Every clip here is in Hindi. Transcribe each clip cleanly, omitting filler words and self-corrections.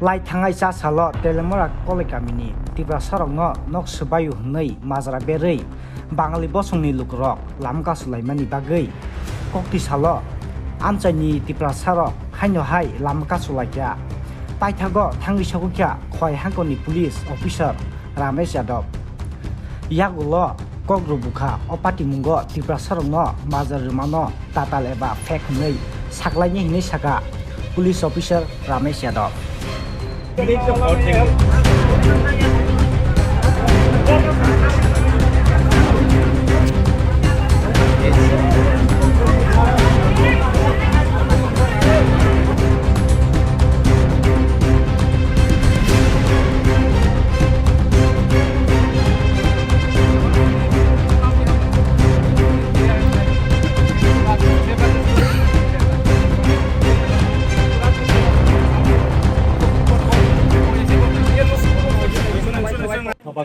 Lai thangai cha salo telemora kolekamini tibra sarongo nok subayu hnei mazra berei bangali bosongni lukrok lamka sulaimani bagai kokti salo amchani tibra saro haino hai lamka sulaikya paithago thangi sokukya khoi hangkoni police officer Ramesh Yadav yagulo kogru bukha opati mungo tibra sarongo mazar rumano tatal eba fake hnei saklaini hinai saka police officer Ramesh Yadav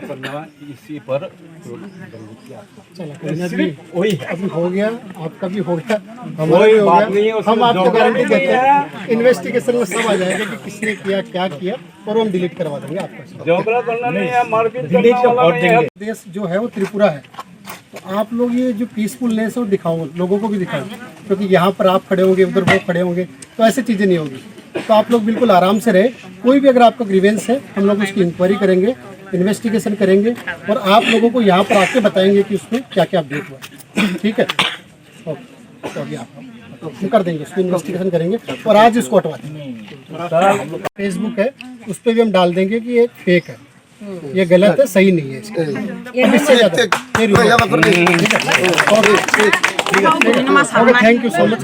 करना इसी पर वही अभी हो गया, आपका भी हो गया, हमारा भी हो गया। हम आपको गारंटी देते हैं इन्वेस्टिगेशन में सब आ जाएगा कि किसने किया क्या किया और हम डिलीट करवा देंगे आपका। देश जो है वो त्रिपुरा है, तो आप लोग ये जो पीसफुलनेस है वो दिखाओ, लोगों को भी दिखाओ, क्योंकि यहाँ पर आप खड़े होंगे उधर वो खड़े होंगे तो ऐसी चीज़ें नहीं होगी। तो आप लोग बिल्कुल आराम से रहे। कोई भी अगर आपका ग्रीवेंस है हम लोग उसकी इंक्वायरी करेंगे, इन्वेस्टिगेशन करेंगे और आप लोगों को यहाँ पर आके बताएंगे कि उसमें क्या क्या अपडेट हुआ। ठीक है, ओके, तो अभी आप कर देंगे, उसको इन्वेस्टिगेशन करेंगे और आज इसको हटवा देंगे। फेसबुक है, उस पर भी हम डाल देंगे कि ये फेक है, ये गलत है, सही नहीं है। Thank you so much.